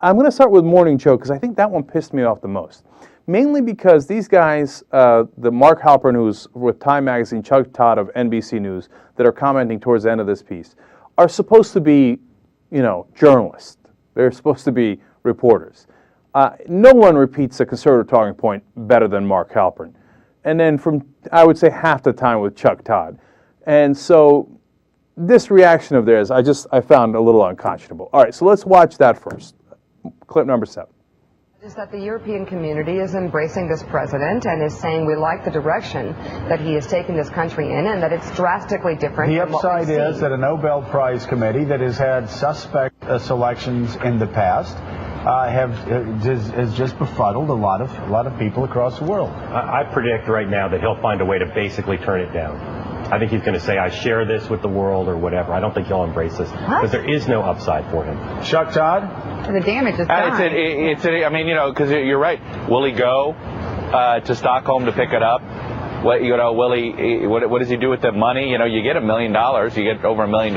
I'm going to start with Morning Joe because I think that one pissed me off the most. Mainly because these guys, the Mark Halpern, who's with Time Magazine, Chuck Todd of NBC News, that are commenting towards the end of this piece, are supposed to be, journalists. They're supposed to be reporters. No one repeats a conservative talking point better than Mark Halpern. And then from, I would say, half the time with Chuck Todd. And so this reaction of theirs, I found a little unconscionable. All right, so let's watch that first. Clip number 7. Is that the European community is embracing this president and is saying we like the direction that he is taking this country in and that it's drastically different. The upside is that a Nobel Prize committee that has had suspect selections in the past has just befuddled a lot of people across the world. I predict right now that he'll find a way to basically turn it down. I think he's going to say, I share this with the world or whatever. I don't think he'll embrace this because there is no upside for him. Chuck Todd? The damage is done. Because you're right. Will he go to Stockholm to pick it up? What does he do with the money? You get $1 million. You get over $1 million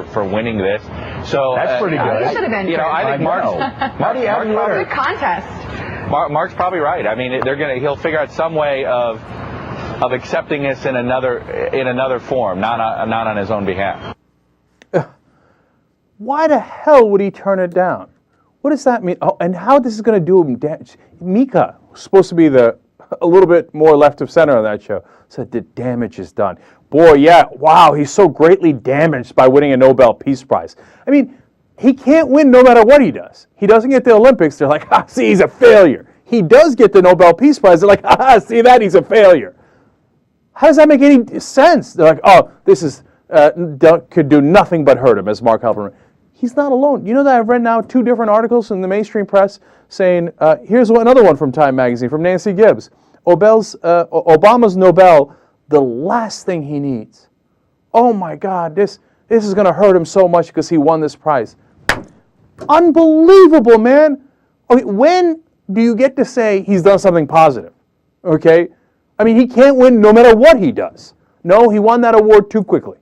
for winning this. So that's pretty good. Should have been. I think Good contest. Mark's probably right. I mean, he'll figure out some way of accepting this in another form, not on his own behalf. Why the hell would he turn it down? What does that mean? Oh, and how this is going to do him damage? Mika, who's supposed to be a little bit more left of center on that show, said the damage is done. Boy, yeah, wow, he's so greatly damaged by winning a Nobel Peace Prize. I mean, he can't win no matter what he does. He doesn't get the Olympics. They're like, see, he's a failure. He does get the Nobel Peace Prize. They're like, see that, he's a failure. How does that make any sense? They're like, oh, this is could do nothing but hurt him, as Mark Halpern. He's not alone. You know that I've read now 2 different articles in the mainstream press saying, here's another one from Time Magazine, from Nancy Gibbs. Obama's Nobel, the last thing he needs. Oh my God, this is going to hurt him so much because he won this prize. Unbelievable, man. Okay, when do you get to say he's done something positive? Okay? I mean, he can't win no matter what he does. No, he won that award too quickly.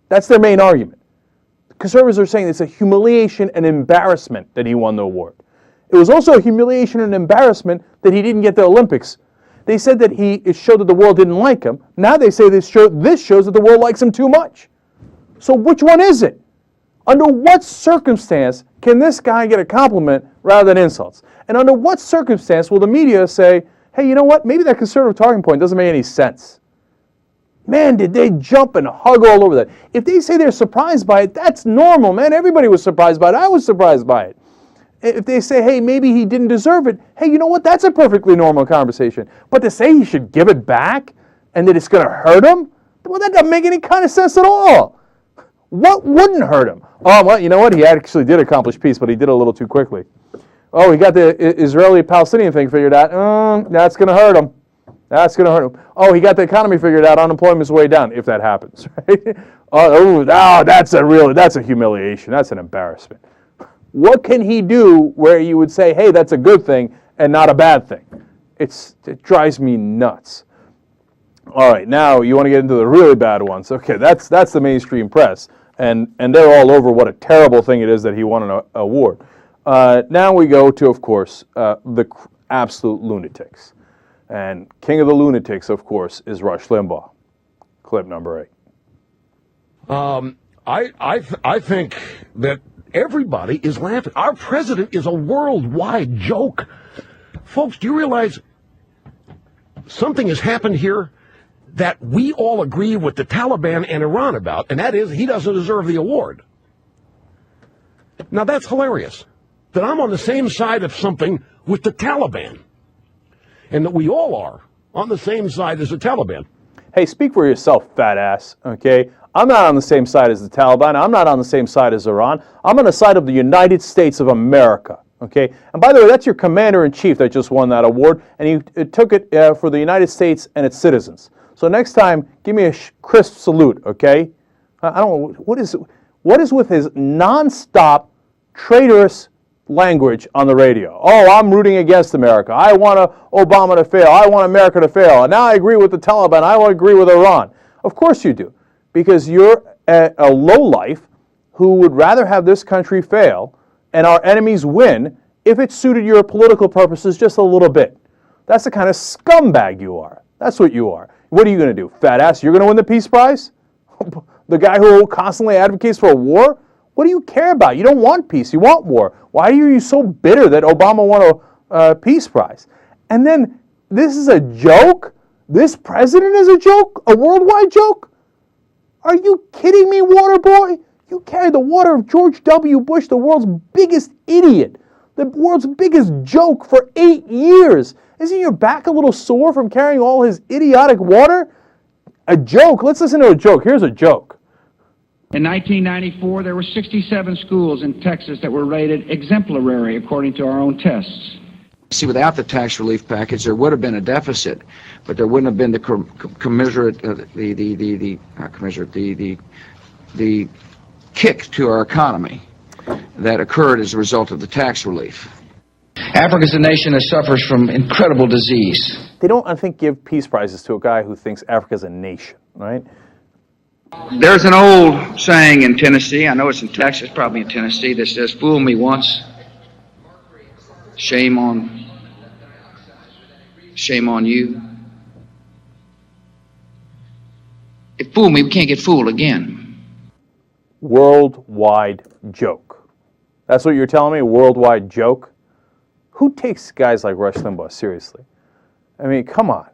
That's their main argument. Conservatives are saying it's a humiliation and embarrassment that he won the award. It was also a humiliation and embarrassment that he didn't get the Olympics. They said that it showed that the world didn't like him. Now they say this shows that the world likes him too much. So which one is it? Under what circumstance can this guy get a compliment rather than insults? And under what circumstance will the media say, hey, you know what? Maybe that conservative talking point doesn't make any sense. Man, did they jump and hug all over that. If they say they're surprised by it, that's normal, man. Everybody was surprised by it. I was surprised by it. If they say, hey, maybe he didn't deserve it, hey, you know what? That's a perfectly normal conversation. But to say he should give it back and that it's going to hurt him, well, that doesn't make any kind of sense at all. What wouldn't hurt him? Oh, well, you know what? He actually did accomplish peace, but he did it a little too quickly. Oh, he got the Israeli-Palestinian thing figured out. That's going to hurt him. That's going to hurt him. Oh, he got the economy figured out. Unemployment's way down, if that happens. Right? That's a humiliation. That's an embarrassment. What can he do where you would say, hey, that's a good thing and not a bad thing? It drives me nuts. All right, now you want to get into the really bad ones. Okay, that's the mainstream press, and they're all over what a terrible thing it is that he won an award. Now we go to, of course, the absolute lunatics. And king of the lunatics, of course, is Rush Limbaugh. Clip number 8. I think that everybody is laughing. Our president is a worldwide joke. Folks, do you realize something has happened here that we all agree with the Taliban and Iran about, and that is he doesn't deserve the award. Now, that's hilarious, that I'm on the same side of something with the Taliban, and that we all are on the same side as the Taliban. Hey, speak for yourself, fat ass, okay? I'm not on the same side as the Taliban. I'm not on the same side as Iran. I'm on the side of the United States of America, okay? And by the way, that's your commander-in-chief that just won that award, and he took it for the United States and its citizens. So next time, give me a crisp salute, okay? I don't know, what is with his nonstop traitorous language on the radio? Oh, I'm rooting against America. I want Obama to fail. I want America to fail. And now I agree with the Taliban. I want to agree with Iran. Of course you do, because you're a lowlife who would rather have this country fail and our enemies win if it suited your political purposes just a little bit. That's the kind of scumbag you are. That's what you are. What are you going to do? Fat ass, you're going to win the Peace Prize? The guy who constantly advocates for a war? What do you care about? You don't want peace. You want war. Why are you so bitter that Obama won a Peace Prize? And then this is a joke? This president is a joke? A worldwide joke? Are you kidding me, Waterboy? You carried the water of George W. Bush, the world's biggest idiot, the world's biggest joke for 8 years. Isn't your back a little sore from carrying all his idiotic water? A joke? Let's listen to a joke. Here's a joke. In 1994, there were 67 schools in Texas that were rated exemplary according to our own tests. See, without the tax relief package, there would have been a deficit, but there wouldn't have been the kick to our economy that occurred as a result of the tax relief. Africa is a nation that suffers from incredible disease. They don't, I think, give peace prizes to a guy who thinks Africa's a nation, right? There's an old saying in Tennessee, I know it's in Texas, probably in Tennessee, that says, "Fool me once, shame on you." If fool me, we can't get fooled again. Worldwide joke. That's what you're telling me? A worldwide joke? Who takes guys like Rush Limbaugh seriously? I mean, come on.